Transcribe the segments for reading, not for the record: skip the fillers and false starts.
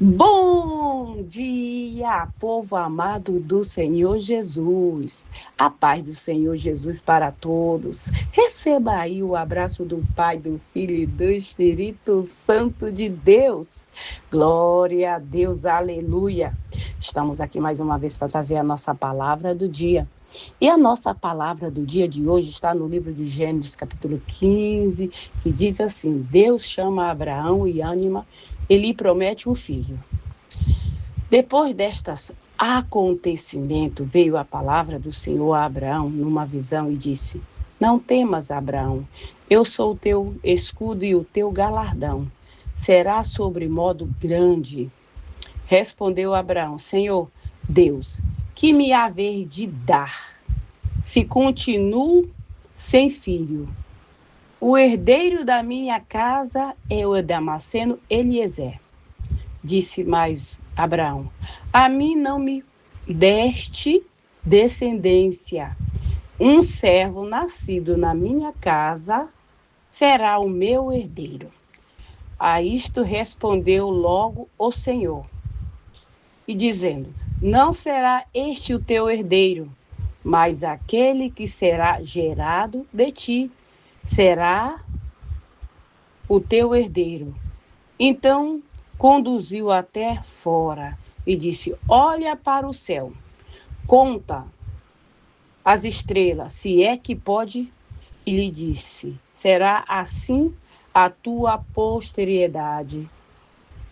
Bom dia, povo amado do Senhor Jesus. A paz do Senhor Jesus para todos. Receba aí o abraço do Pai, do Filho e do Espírito Santo de Deus. Glória a Deus, aleluia. Estamos aqui mais uma vez para trazer a nossa palavra do dia. E a nossa palavra do dia de hoje está no livro de Gênesis, capítulo 15, que diz assim: Deus chama Abraão e ânima, ele lhe promete um filho. Depois destes acontecimentos, veio a palavra do Senhor a Abraão numa visão e disse: Não temas, Abraão, eu sou o teu escudo e o teu galardão. Será sobremodo grande. Respondeu Abraão: Senhor Deus, que me haver de dar, se continuo sem filho? O herdeiro da minha casa é o Damasceno Eliezer. Disse mais Abraão: A mim não me deste descendência. Um servo nascido na minha casa será o meu herdeiro. A isto respondeu logo o Senhor, e dizendo: Não será este o teu herdeiro, mas aquele que será gerado de ti será o teu herdeiro. Então conduziu até fora e disse: Olha para o céu, conta as estrelas, se é que pode. E lhe disse: Será assim a tua posteridade.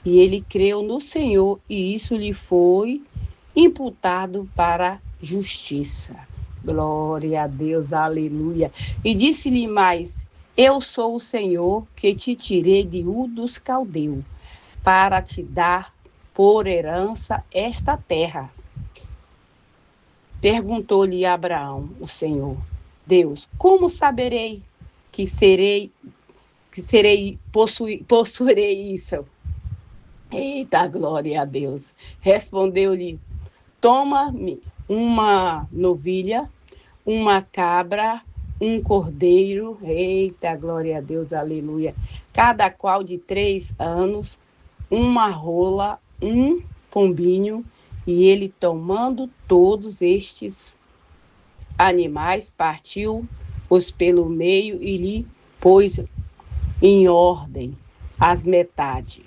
E ele creu no Senhor, e isso lhe foi imputado para justiça. Glória a Deus, aleluia. E disse-lhe mais: Eu sou o Senhor que te tirei de Ur dos Caldeus, para te dar por herança esta terra. Perguntou-lhe Abraão, o Senhor, Deus: Como saberei possuirei isso? Eita, glória a Deus. Respondeu-lhe: Toma-me uma novilha, uma cabra, um cordeiro, eita, glória a Deus, aleluia, cada qual de 3 anos, uma rola, um pombinho. E ele, tomando todos estes animais, partiu-os pelo meio e lhe pôs em ordem as metades,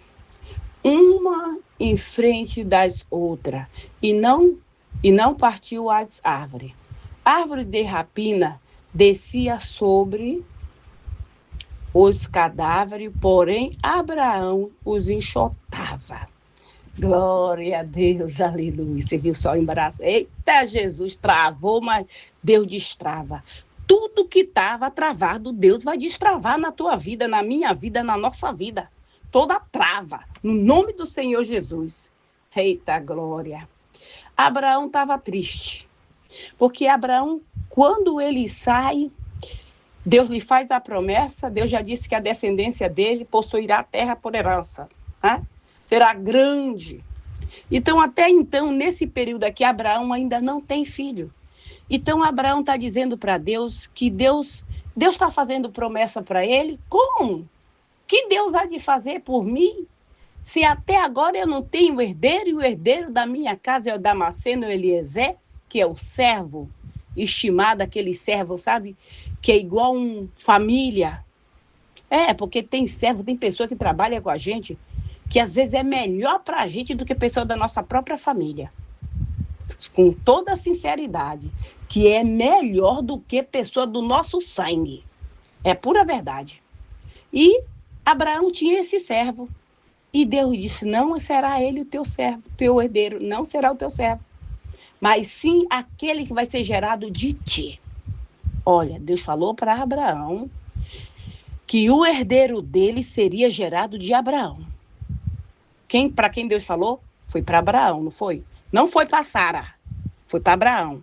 uma em frente das outras, e não partiu as árvores. Árvore de rapina descia sobre os cadáveres, porém Abraão os enxotava. Glória a Deus, aleluia. Você viu só o embaraço? Eita, Jesus travou, mas Deus destrava. Tudo que estava travado, Deus vai destravar na tua vida, na minha vida, na nossa vida. Toda trava, no nome do Senhor Jesus. Eita, glória. Abraão estava triste, porque Abraão, quando ele sai, Deus lhe faz a promessa, Deus já disse que a descendência dele possuirá a terra por herança, né? Será grande. Então, até então, nesse período aqui, Abraão ainda não tem filho. Então, Abraão está dizendo para Deus que Deus está fazendo promessa para ele. Como? Que Deus há de fazer por mim? Se até agora eu não tenho herdeiro, e o herdeiro da minha casa é o Damasceno Eliezer, que é o servo estimado, aquele servo, sabe? Que é igual família. Porque tem servo, tem pessoa que trabalha com a gente, que às vezes é melhor para a gente do que pessoa da nossa própria família. Com toda a sinceridade, que é melhor do que pessoa do nosso sangue. É pura verdade. E Abraão tinha esse servo. E Deus disse: Não será ele o teu servo, teu herdeiro, não será o teu servo, mas sim aquele que vai ser gerado de ti. Olha, Deus falou para Abraão que o herdeiro dele seria gerado de Abraão. Para quem Deus falou? Foi para Abraão, não foi? Não foi para Sara, foi para Abraão.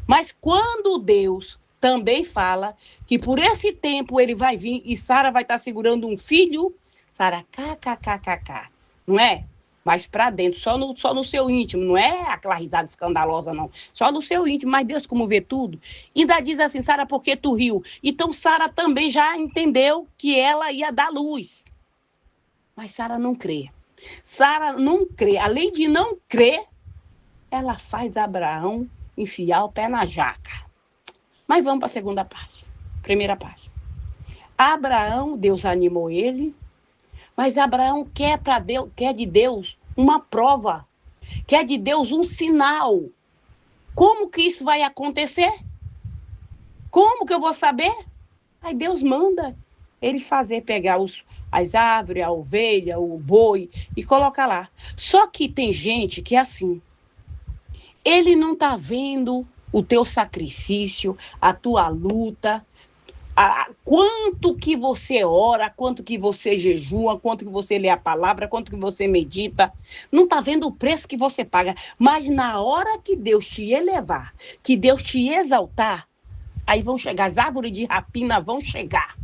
Mas quando Deus também fala que por esse tempo ele vai vir e Sara vai estar segurando um filho, Sara, kkkk, não é? Mas para dentro, só no seu íntimo, não é aquela risada escandalosa, não. Só no seu íntimo, mas Deus como vê tudo. Ainda diz assim: Sara, por que tu riu? Então Sara também já entendeu que ela ia dar luz. Mas Sara não crê. Sara não crê. Além de não crer, ela faz Abraão enfiar o pé na jaca. Mas vamos para a segunda parte. Primeira parte. Abraão, Deus animou ele, mas Abraão quer de Deus uma prova, quer de Deus um sinal. Como que isso vai acontecer? Como que eu vou saber? Aí Deus manda ele pegar as árvores, a ovelha, o boi e colocar lá. Só que tem gente que é assim, ele não está vendo o teu sacrifício, a tua luta, quanto que você ora, quanto que você jejua, quanto que você lê a palavra, quanto que você medita. Não está vendo o preço que você paga. Mas na hora que Deus te elevar, que Deus te exaltar, aí vão chegar, as árvores de rapina vão chegar.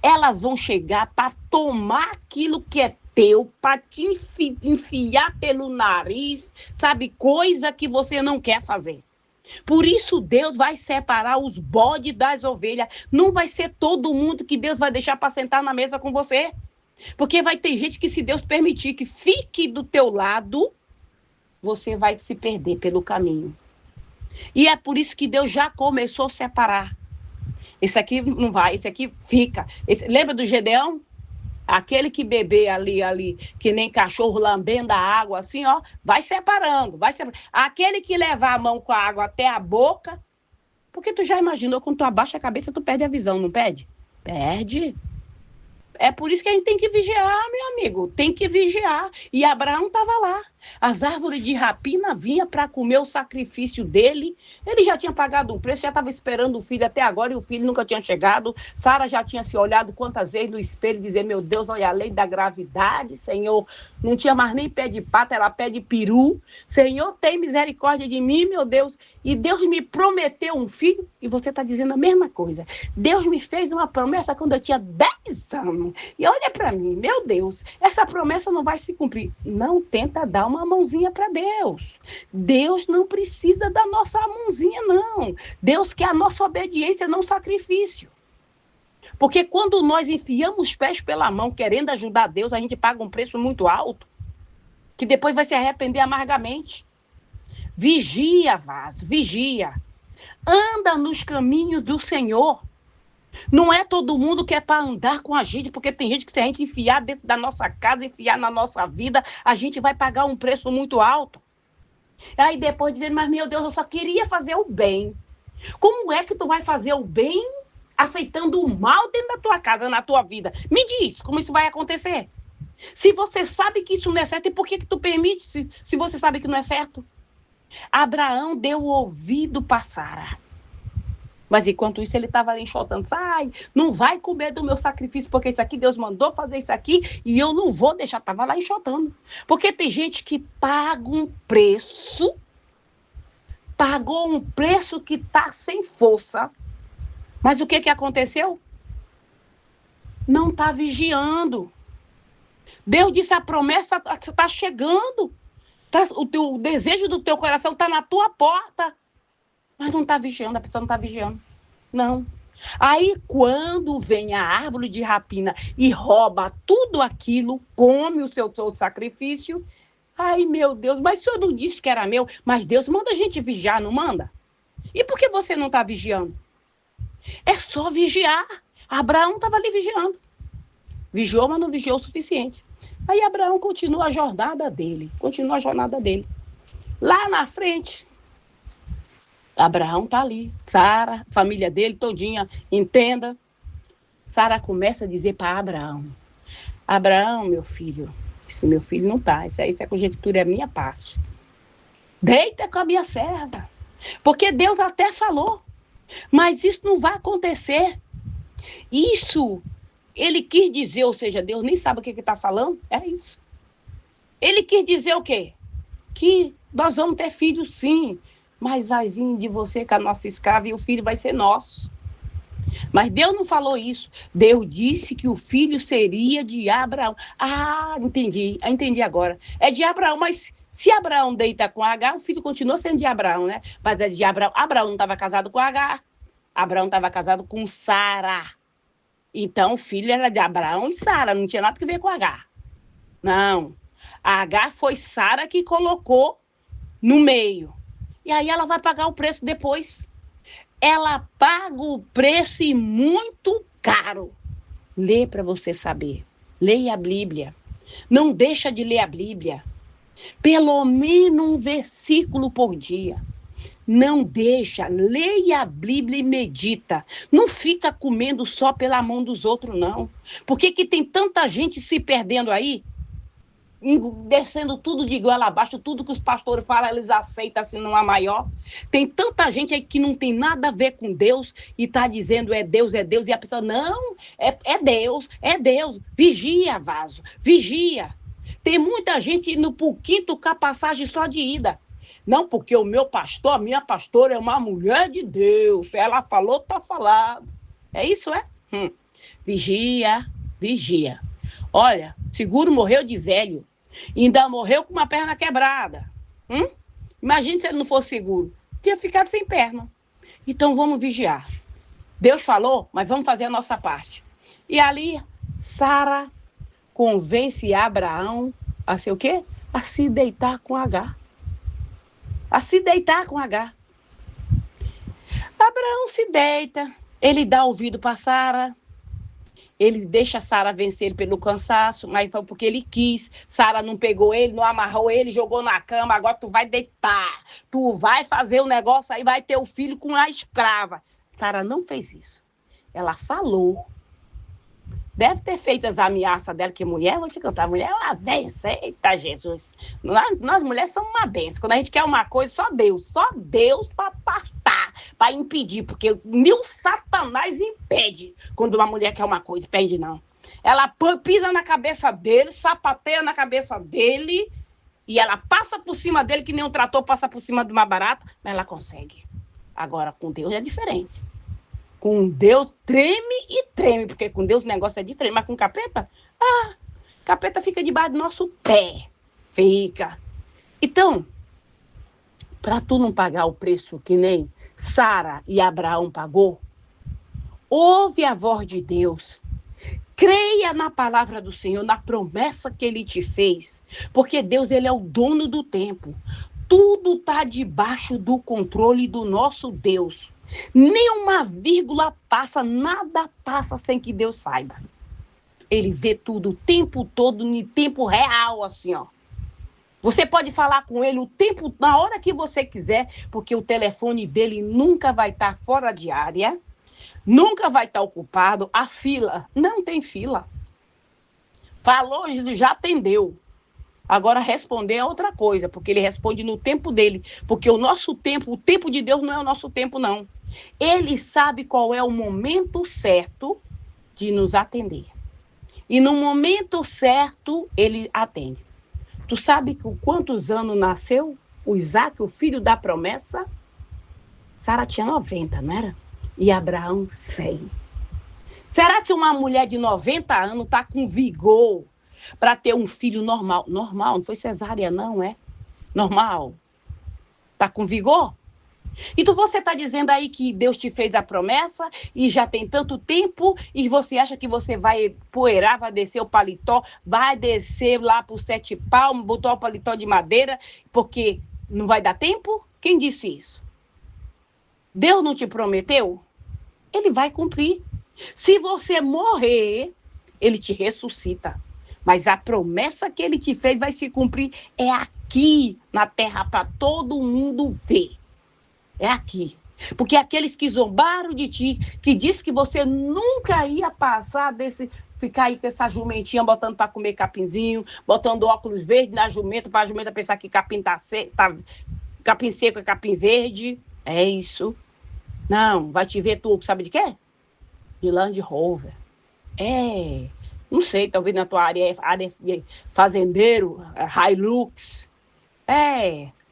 Elas vão chegar para tomar aquilo que é teu, para te enfiar pelo nariz, sabe? Coisa que você não quer fazer. Por isso Deus vai separar os bodes das ovelhas. Não vai ser todo mundo que Deus vai deixar para sentar na mesa com você. Porque vai ter gente que, se Deus permitir que fique do teu lado, você vai se perder pelo caminho. E é por isso que Deus já começou a separar. Esse aqui não vai, esse aqui fica. Lembra do Gedeão? Aquele que beber ali, que nem cachorro lambendo a água, assim, ó, vai separando, vai separando. Aquele que levar a mão com a água até a boca, porque tu já imaginou, quando tu abaixa a cabeça, tu perde a visão, não perde? Perde. É por isso que a gente tem que vigiar, meu amigo. Tem que vigiar. E Abraão estava lá. As árvores de rapina vinham para comer o sacrifício dele. Ele já tinha pagado um preço, já estava esperando o filho até agora e o filho nunca tinha chegado. Sara já tinha se olhado quantas vezes no espelho e dizer, meu Deus, olha a lei da gravidade, Senhor. Não tinha mais nem pé de pata, era pé de peru. Senhor, tem misericórdia de mim, meu Deus. E Deus me prometeu um filho e você está dizendo a mesma coisa. Deus me fez uma promessa quando eu tinha 10 anos. E olha para mim, meu Deus, essa promessa não vai se cumprir. Não tenta dar uma mãozinha para Deus. Deus não precisa da nossa mãozinha, não. Deus quer a nossa obediência, não sacrifício. Porque quando nós enfiamos os pés pela mão, querendo ajudar Deus, a gente paga um preço muito alto, que depois vai se arrepender amargamente. Vigia, vaso, vigia. Anda nos caminhos do Senhor. Não é todo mundo que é para andar com a gente, porque tem gente que, se a gente enfiar dentro da nossa casa, enfiar na nossa vida, a gente vai pagar um preço muito alto. Aí depois dizendo, mas meu Deus, eu só queria fazer o bem. Como é que tu vai fazer o bem aceitando o mal dentro da tua casa, na tua vida? Me diz, como isso vai acontecer? Se você sabe que isso não é certo, e por que tu permite se você sabe que não é certo? Abraão deu o ouvido para Sara. Mas enquanto isso ele estava ali enxotando, sai, não vai comer do meu sacrifício, porque isso aqui, Deus mandou fazer isso aqui, e eu não vou deixar, estava lá enxotando. Porque tem gente que paga um preço, pagou um preço que está sem força. Mas o que aconteceu? Não está vigiando. Deus disse, a promessa está chegando. O desejo do teu coração está na tua porta. Mas não está vigiando, a pessoa não está vigiando. Não. Aí, quando vem a árvore de rapina e rouba tudo aquilo, come o seu sacrifício, ai, meu Deus, mas o senhor não disse que era meu? Mas Deus manda a gente vigiar, não manda? E por que você não está vigiando? É só vigiar. Abraão estava ali vigiando. Vigiou, mas não vigiou o suficiente. Aí Abraão continua a jornada dele. Lá na frente, Abraão está ali. Sara, família dele todinha, entenda. Sara começa a dizer para Abraão, Abraão, meu filho, esse meu filho não está, isso é conjectura, é minha parte. Deita com a minha serva. Porque Deus até falou, mas isso não vai acontecer. Isso, ele quis dizer, ou seja, Deus nem sabe o que está falando, é isso. Ele quis dizer o quê? Que nós vamos ter filhos, sim, mas vai vir de você com a nossa escrava e o filho vai ser nosso. Mas Deus não falou isso. Deus disse que o filho seria de Abraão. Ah, entendi agora. É de Abraão, mas se Abraão deita com Agar, o filho continua sendo de Abraão, né? Mas é de Abraão. Abraão não estava casado com Agar. Abraão estava casado com Sara. Então, o filho era de Abraão e Sara, não tinha nada a ver com Agar. Não. A Agar foi Sara que colocou no meio. E aí ela vai pagar o preço depois. Ela paga o preço e muito caro. Lê para você saber. Leia a Bíblia. Não deixa de ler a Bíblia. Pelo menos um versículo por dia. Não deixa, leia a Bíblia e medita. Não fica comendo só pela mão dos outros, não. Por que tem tanta gente se perdendo aí? Descendo tudo de goela abaixo, tudo que os pastores falam, eles aceitam assim numa maior. Tem tanta gente aí que não tem nada a ver com Deus e está dizendo é Deus, e a pessoa, não, é Deus. Vigia, vaso, vigia. Tem muita gente indo pro quinto com a passagem só de ida. Não, porque o meu pastor, a minha pastora é uma mulher de Deus. Ela falou, tá falado. É isso, é? Vigia, vigia. Olha, Seguro morreu de velho. Ainda morreu com uma perna quebrada. Imagina se ele não fosse seguro. Tinha ficado sem perna. Então vamos vigiar. Deus falou, mas vamos fazer a nossa parte. E ali, Sara convence Abraão a ser o quê? A se deitar com Agar. A se deitar com Agar. Abraão se deita, ele dá ouvido para Sara, ele deixa Sara vencer ele pelo cansaço, mas foi porque ele quis. Sara não pegou ele, não amarrou ele, jogou na cama, agora tu vai deitar, tu vai fazer o negócio aí, vai ter o filho com a escrava. Sara não fez isso. Ela falou. Deve ter feito as ameaças dela, que mulher, vou te contar, mulher é uma benção, eita Jesus. Nós mulheres somos uma benção. Quando a gente quer uma coisa, só Deus para apartar, para impedir, porque nem Satanás impede quando uma mulher quer uma coisa, impede não. Ela pisa na cabeça dele, sapateia na cabeça dele, e ela passa por cima dele, que nem um trator passa por cima de uma barata, mas ela consegue. Agora, com Deus é diferente. Com Deus treme, porque com Deus o negócio é diferente. Mas com capeta, capeta fica debaixo do nosso pé. Fica. Então, para tu não pagar o preço que nem Sara e Abraão pagou, ouve a voz de Deus. Creia na palavra do Senhor, na promessa que Ele te fez. Porque Deus, Ele é o dono do tempo. Tudo está debaixo do controle do nosso Deus. Nem uma vírgula passa, nada passa sem que Deus saiba. Ele vê tudo o tempo todo, em tempo real, assim, ó. Você pode falar com ele o tempo, na hora que você quiser, porque o telefone dele nunca vai estar fora de área, nunca vai estar ocupado. A fila, não tem fila. Falou, já atendeu. Agora, responder é outra coisa, porque ele responde no tempo dele. Porque o nosso tempo, o tempo de Deus não é o nosso tempo, não. Ele sabe qual é o momento certo de nos atender. E no momento certo, ele atende. Tu sabe com quantos anos nasceu o Isaac, o filho da promessa? Sara tinha 90, não era? E Abraão, 100. Será que uma mulher de 90 anos está com vigor para ter um filho normal? Normal, não foi cesárea não, é? Normal. Está com vigor? Então você está dizendo aí que Deus te fez a promessa e já tem tanto tempo e você acha que você vai poeirar, vai descer o paletó, vai descer lá para os 7 palmos, botar o paletó de madeira, porque não vai dar tempo? Quem disse isso? Deus não te prometeu? Ele vai cumprir. Se você morrer, ele te ressuscita. Mas a promessa que ele te fez vai se cumprir é aqui na terra para todo mundo ver. É aqui. Porque aqueles que zombaram de ti, que disse que você nunca ia passar desse, ficar aí com essa jumentinha botando para comer capinzinho, botando óculos verdes na jumenta, para a jumenta pensar que capim capim seco é capim verde. É isso. Não, vai te ver tu, sabe de quê? De Land Rover. Não sei, talvez na tua área é fazendeiro, Hilux,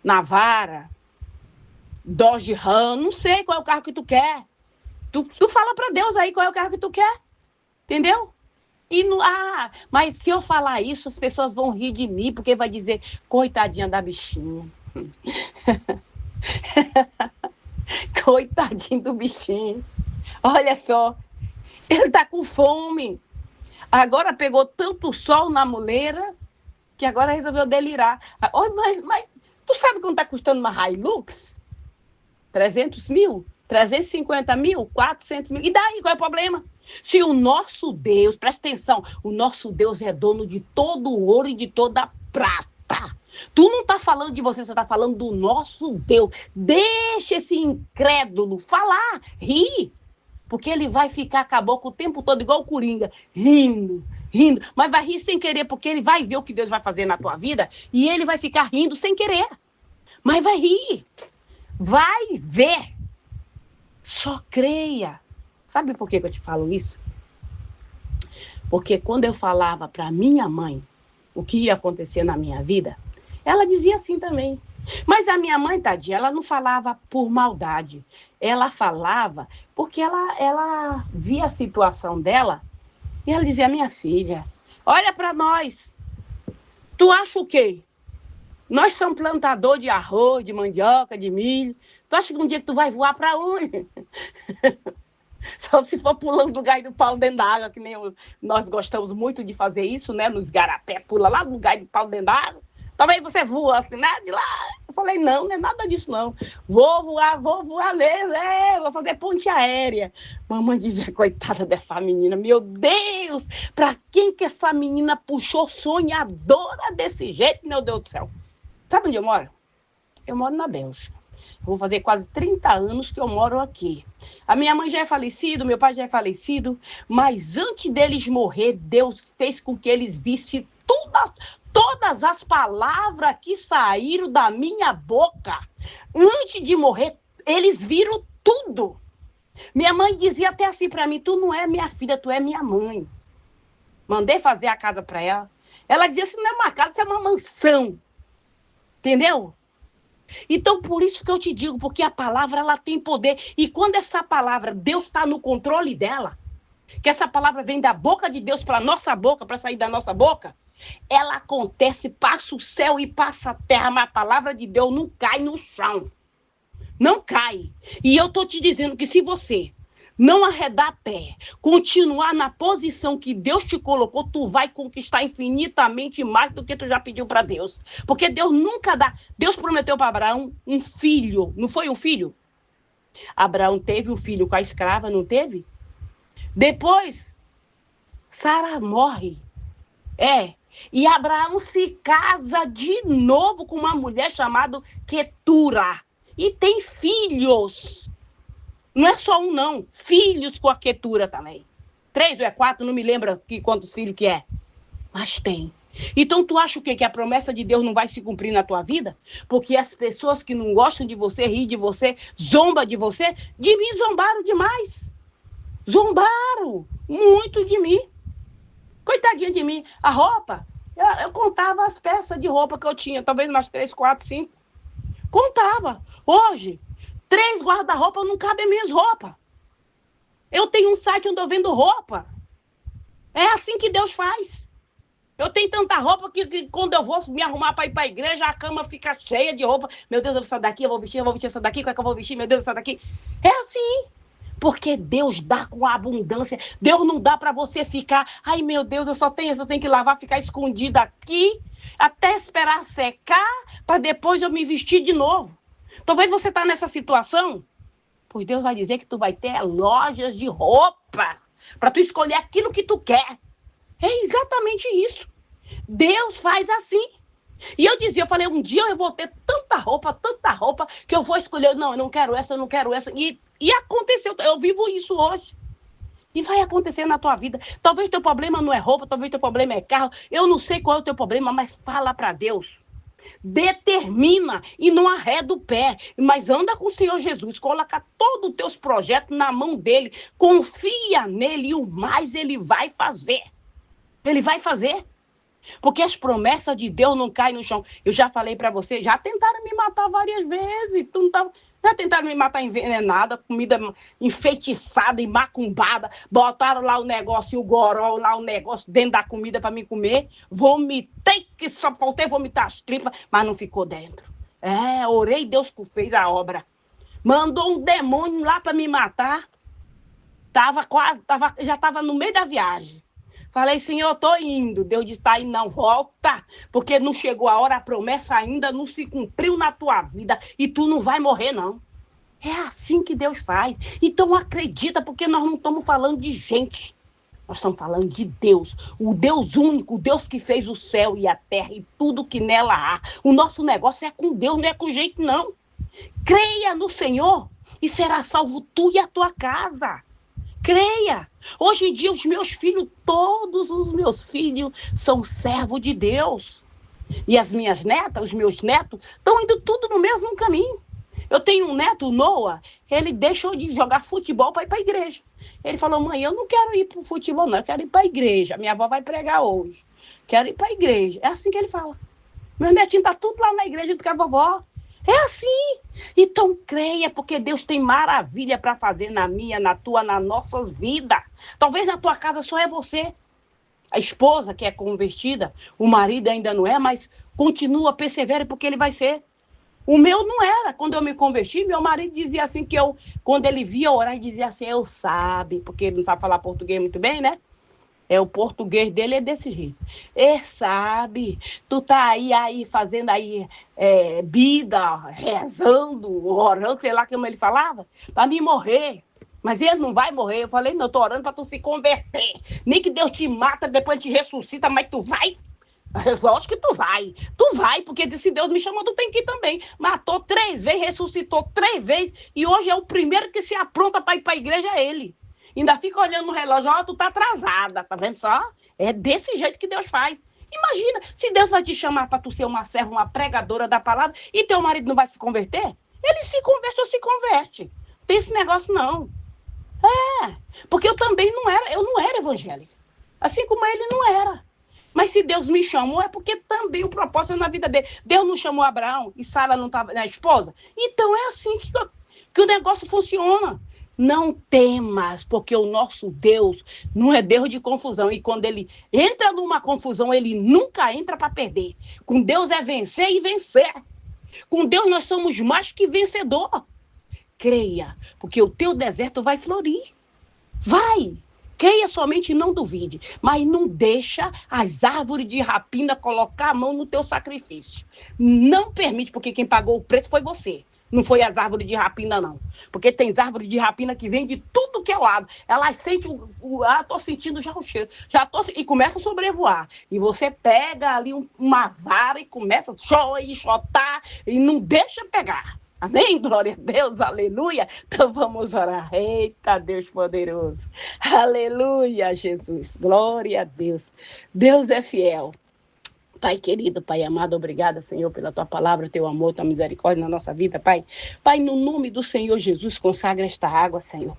Navara, Dodge Ram, não sei qual é o carro que tu quer. Tu fala para Deus aí qual é o carro que tu quer, entendeu? Mas se eu falar isso, as pessoas vão rir de mim, porque vai dizer, coitadinha da bichinha. Coitadinho do bichinho. Olha só, ele tá com fome. Agora pegou tanto sol na muleira, que agora resolveu delirar. Oh, mas tu sabe quanto está custando uma Hilux? 300 mil? 350 mil? 400 mil? E daí, qual é o problema? Se o nosso Deus, presta atenção, o nosso Deus é dono de todo o ouro e de toda a prata. Tu não está falando de você está falando do nosso Deus. Deixa esse incrédulo falar, rir. Porque ele vai ficar caboclo o tempo todo, igual o Coringa, rindo, rindo. Mas vai rir sem querer, porque ele vai ver o que Deus vai fazer na tua vida e ele vai ficar rindo sem querer. Mas vai rir. Vai ver. Só creia. Sabe por que eu te falo isso? Porque quando eu falava para minha mãe o que ia acontecer na minha vida, ela dizia assim também. Mas a minha mãe, tadinha, ela não falava por maldade. Ela falava porque ela via a situação dela e ela dizia, minha filha, olha para nós. Tu acha o quê? Nós somos plantador de arroz, de mandioca, de milho. Tu acha que um dia que tu vai voar para onde? Só se for pulando do gai do pau dentro da água, que nem nós gostamos muito de fazer isso, né? Nos garapé, pula lá do gai do pau dentro da água. Talvez você voa assim, né? De lá. Eu falei, não é nada disso, não. Vou voar mesmo, vou fazer ponte aérea. Mamãe dizia, coitada dessa menina, meu Deus, pra quem que essa menina puxou sonhadora desse jeito, meu Deus do céu? Sabe onde eu moro? Eu moro na Bélgica. Vou fazer quase 30 anos que eu moro aqui. A minha mãe já é falecida, meu pai já é falecido, mas antes deles morrer, Deus fez com que eles vissem todas as palavras que saíram da minha boca. Antes de morrer, eles viram tudo. Minha mãe dizia até assim para mim, tu não é minha filha, tu é minha mãe. Mandei fazer a casa para ela. Ela dizia, isso não é uma casa, isso é uma mansão. Entendeu? Então, por isso que eu te digo, porque a palavra, ela tem poder. E quando essa palavra, Deus está no controle dela, que essa palavra vem da boca de Deus para nossa boca, para sair da nossa boca, ela acontece, passa o céu e passa a terra, mas a palavra de Deus não cai no chão. Não cai. E eu estou te dizendo que se você não arredar pé, continuar na posição que Deus te colocou, tu vai conquistar infinitamente mais do que tu já pediu para Deus. Porque Deus nunca dá. Deus prometeu para Abraão um filho. Não foi um filho? Abraão teve um filho com a escrava, não teve? Depois, Sara morre. E Abraão se casa de novo com uma mulher chamada Quetura. E tem filhos. Não é só um, não. Filhos com a Quetura também. 3 ou 4, não me lembro quantos filhos que é. Mas tem. Então, tu acha o quê? Que a promessa de Deus não vai se cumprir na tua vida? Porque as pessoas que não gostam de você, riem de você, zombam de você, de mim zombaram demais. Zombaram muito de mim. Coitadinha de mim. A roupa, eu contava as peças de roupa que eu tinha, talvez umas 3, 4, 5. Contava. Hoje, 3 guarda-roupa não cabem as minhas roupas. Eu tenho um site onde eu vendo roupa. É assim que Deus faz. Eu tenho tanta roupa que quando eu vou me arrumar para ir para a igreja, a cama fica cheia de roupa. Meu Deus, eu vou essa daqui, eu vou vestir essa daqui, qual é que eu vou vestir? Meu Deus, essa daqui. É assim. Porque Deus dá com abundância. Deus não dá para você ficar, ai meu Deus, eu só tenho que lavar, ficar escondida aqui, até esperar secar, para depois eu me vestir de novo. Talvez você está nessa situação, pois Deus vai dizer que tu vai ter lojas de roupa, para tu escolher aquilo que tu quer. É exatamente isso. Deus faz assim. E eu falei, um dia eu vou ter tanta roupa, que eu vou escolher, não, eu não quero essa. E aconteceu, eu vivo isso hoje. E vai acontecer na tua vida. Talvez teu problema não é roupa, talvez teu problema é carro. Eu não sei qual é o teu problema, mas fala para Deus. Determina e não arreda o pé. Mas anda com o Senhor Jesus. Coloca todos os teus projetos na mão dele. Confia nele e o mais ele vai fazer. Ele vai fazer. Porque as promessas de Deus não caem no chão. Eu já falei para você, já tentaram me matar várias vezes. Já tentaram me matar envenenada, comida enfeitiçada e macumbada. Botaram lá o negócio, o goró, lá o negócio dentro da comida para mim comer. Vomitei, que só faltei vomitar as tripas, mas não ficou dentro. Orei, Deus fez a obra. Mandou um demônio lá para me matar. Já estava no meio da viagem. Falei, Senhor, eu tô indo. Deus disse, tá aí, não volta, porque não chegou a hora, a promessa ainda não se cumpriu na tua vida e tu não vai morrer, não. É assim que Deus faz. Então acredita, porque nós não estamos falando de gente. Nós estamos falando de Deus, o Deus único, o Deus que fez o céu e a terra e tudo que nela há. O nosso negócio é com Deus, não é com gente, não. Creia no Senhor e será salvo tu e a tua casa. Creia. Hoje em dia, os meus filhos, todos os meus filhos são servos de Deus. E as minhas netas, os meus netos, estão indo tudo no mesmo caminho. Eu tenho um neto, o Noah, ele deixou de jogar futebol para ir para a igreja. Ele falou, mãe, eu não quero ir para o futebol, não, eu quero ir para a igreja. Minha avó vai pregar hoje. Quero ir para a igreja. É assim que ele fala. Meu netinho está tudo lá na igreja do que a vovó. É assim. Então creia, porque Deus tem maravilha para fazer na minha, na tua, na nossa vida. Talvez na tua casa só é você. A esposa que é convertida, o marido ainda não é, mas continua, persevera, porque ele vai ser. O meu não era. Quando eu me converti, meu marido dizia assim que eu, quando ele via orar, ele dizia assim, eu sabe, porque ele não sabe falar português muito bem, né? O português dele é desse jeito. Sabe, tu tá aí fazendo aí bida, rezando, orando, sei lá como ele falava, para me morrer. Mas ele não vai morrer. Eu falei, não, eu tô orando para tu se converter. Nem que Deus te mata, depois te ressuscita, mas tu vai. Lógico que tu vai, porque se Deus me chamou, tu tem que ir também. Matou 3 vezes, ressuscitou 3 vezes, e hoje é o primeiro que se apronta para ir para a igreja, é ele. Ainda fica olhando no relógio, tu tá atrasada, tá vendo só? É desse jeito que Deus faz. Imagina, se Deus vai te chamar para tu ser uma serva, uma pregadora da palavra, e teu marido não vai se converter? Ele se converte ou se converte. Não tem esse negócio, não. Porque eu também eu não era evangélica. Assim como ele não era. Mas se Deus me chamou, é porque também o propósito é na vida dele. Deus não chamou Abraão e Sara não estava na esposa? Então é assim que o negócio funciona. Não temas, porque o nosso Deus não é Deus de confusão. E quando ele entra numa confusão, ele nunca entra para perder. Com Deus é vencer e vencer. Com Deus nós somos mais que vencedor. Creia, porque o teu deserto vai florir. Vai. Creia somente e não duvide, mas não deixa as árvores de rapina colocar a mão no teu sacrifício. Não permite, porque quem pagou o preço foi você. Não foi as árvores de rapina, não. Porque tem árvores de rapina que vêm de tudo que é lado. Elas sentem tô sentindo já o cheiro. E começa a sobrevoar. E você pega ali uma vara e começa a chotar e não deixa pegar. Amém? Glória a Deus, aleluia. Então vamos orar. Eita, Deus poderoso. Aleluia, Jesus. Glória a Deus. Deus é fiel. Pai querido, Pai amado, obrigada, Senhor, pela tua palavra, teu amor, tua misericórdia na nossa vida, Pai. Pai, no nome do Senhor Jesus, consagra esta água, Senhor.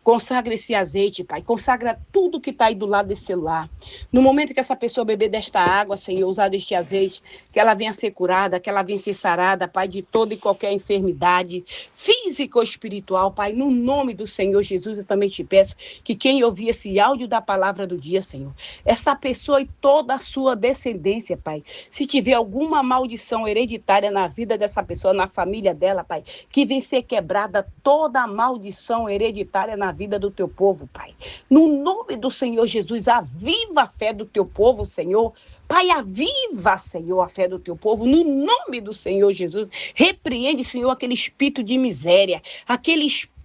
Consagra esse azeite, Pai. Consagra tudo que está aí do lado desse lar. No momento que essa pessoa beber desta água, Senhor, usar deste azeite, que ela venha ser curada, que ela venha ser sarada, Pai, de toda e qualquer enfermidade física ou espiritual, Pai. No nome do Senhor Jesus, eu também te peço que quem ouvir esse áudio da palavra do dia, Senhor, essa pessoa e toda a sua descendência, Pai, se tiver alguma maldição hereditária na vida dessa pessoa, na família dela, Pai, que venha ser quebrada toda a maldição hereditária na vida do teu povo, Pai. No nome do Senhor Jesus, aviva a fé do teu povo, Senhor. Pai, aviva, Senhor, a fé do teu povo, no nome do Senhor Jesus. Repreende, Senhor, aquele espírito de miséria, aquele espírito,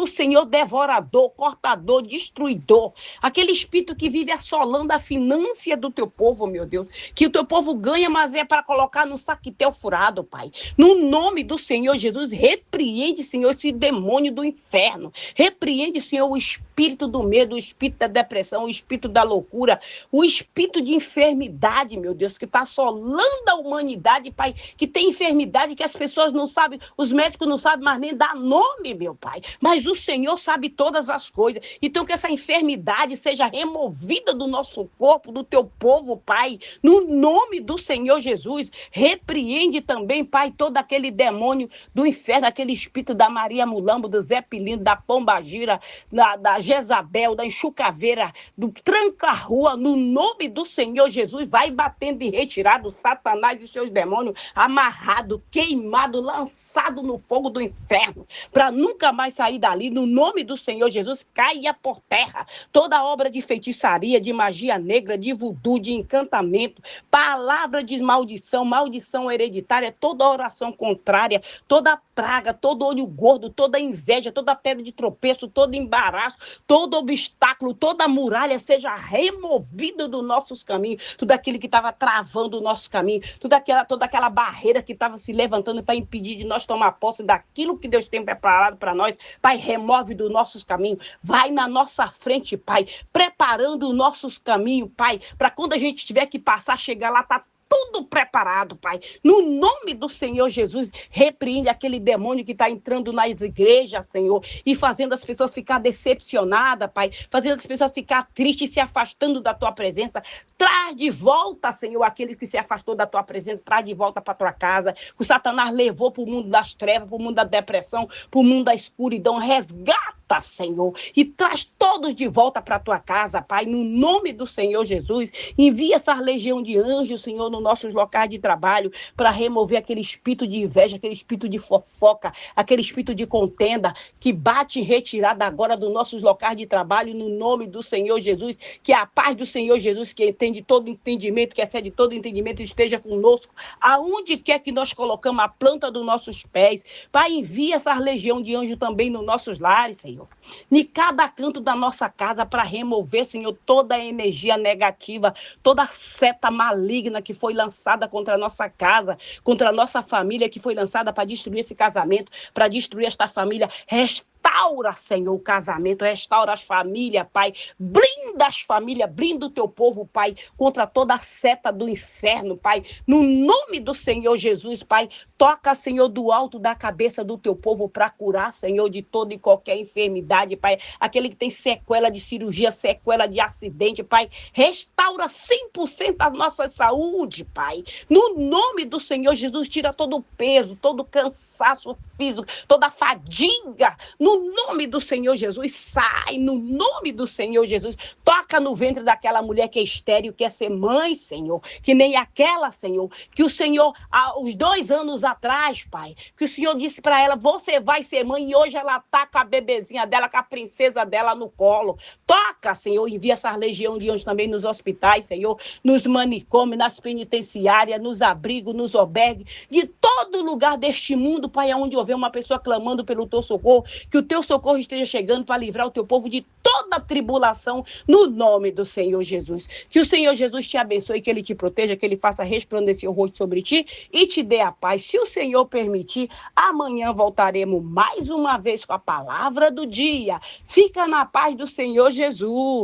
Senhor, devorador, cortador, destruidor, aquele espírito que vive assolando a finança do teu povo, meu Deus, que o teu povo ganha, mas é para colocar no saquetel furado, Pai. No nome do Senhor Jesus, repreende, Senhor, esse demônio do inferno, repreende, Senhor, o espírito do medo, o espírito da depressão, o espírito da loucura, o espírito de enfermidade, meu Deus, que está assolando a humanidade, Pai, que tem enfermidade que as pessoas não sabem, os médicos não sabem mais nem dar nome, meu Pai. Mas o Senhor sabe todas as coisas. Então que essa enfermidade seja removida do nosso corpo, do teu povo, Pai. No nome do Senhor Jesus. Repreende também, Pai, todo aquele demônio do inferno, aquele espírito da Maria Mulambo, do Zé Pilino, da Pombagira, da Jezabel, da enxucaveira, do tranca-rua, no nome do Senhor Jesus, vai batendo e retirado Satanás e seus demônios, amarrado, queimado, lançado no fogo do inferno, para nunca mais sair dali, no nome do Senhor Jesus, caia por terra toda obra de feitiçaria, de magia negra, de voodoo, de encantamento, palavra de maldição, maldição hereditária, toda oração contrária, toda praga, todo olho gordo, toda inveja, toda pedra de tropeço, todo embaraço, todo obstáculo, toda muralha seja removida dos nossos caminhos, tudo aquilo que estava travando o nosso caminho, toda aquela barreira que estava se levantando para impedir de nós tomar posse daquilo que Deus tem preparado para nós. Pai, remove dos nossos caminhos, vai na nossa frente, Pai, preparando os nossos caminhos, Pai, para quando a gente tiver que passar, chegar lá, tá tudo preparado, Pai. No nome do Senhor Jesus, repreende aquele demônio que está entrando nas igrejas, Senhor, e fazendo as pessoas ficar decepcionadas, Pai, fazendo as pessoas ficar tristes, se afastando da Tua presença. Traz de volta, Senhor, aqueles que se afastou da Tua presença, traz de volta para Tua casa. O Satanás levou para o mundo das trevas, para o mundo da depressão, para o mundo da escuridão. Resgata, Senhor, e traz todos de volta para a Tua casa, Pai, no nome do Senhor Jesus. Envia essa legião de anjos, Senhor, nos nossos locais de trabalho, para remover aquele espírito de inveja, aquele espírito de fofoca, aquele espírito de contenda, que bate em retirada agora dos nossos locais de trabalho, no nome do Senhor Jesus. Que a paz do Senhor Jesus, que entende todo entendimento, que excede todo entendimento, esteja conosco, aonde quer que nós colocamos a planta dos nossos pés. Pai, envia essa legião de anjos também nos nossos lares, Senhor, em cada canto da nossa casa, para remover, Senhor, toda a energia negativa, toda a seta maligna que foi lançada contra a nossa casa, contra a nossa família, que foi lançada para destruir esse casamento, para destruir esta família. Restaura, Senhor, o casamento, restaura as famílias, Pai. Blinda as famílias, blinda o teu povo, Pai, contra toda a seta do inferno, Pai. No nome do Senhor Jesus, Pai, toca, Senhor, do alto da cabeça do teu povo para curar, Senhor, de toda e qualquer enfermidade, Pai. Aquele que tem sequela de cirurgia, sequela de acidente, Pai. Restaura 100% a nossa saúde, Pai. No nome do Senhor Jesus, tira todo o peso, todo o cansaço físico, toda a fadiga. No nome do Senhor Jesus, sai, no nome do Senhor Jesus. Toca no ventre daquela mulher que é estéril, quer ser mãe, Senhor, que nem aquela, Senhor, que o Senhor, há uns 2 anos atrás, Pai, que o Senhor disse para ela, você vai ser mãe, e hoje ela tá com a bebezinha dela, com a princesa dela no colo. Toca, Senhor, envia essa legião de anjos também nos hospitais, Senhor, nos manicômios, nas penitenciárias, nos abrigos, nos albergues, de todo lugar deste mundo, Pai, onde houver uma pessoa clamando pelo teu socorro, que o teu socorro esteja chegando para livrar o teu povo de toda tribulação, no nome do Senhor Jesus. Que o Senhor Jesus te abençoe, que Ele te proteja, que Ele faça resplandecer o rosto sobre ti e te dê a paz. Se o Senhor permitir, amanhã voltaremos mais uma vez com a palavra do dia. Fica na paz do Senhor Jesus.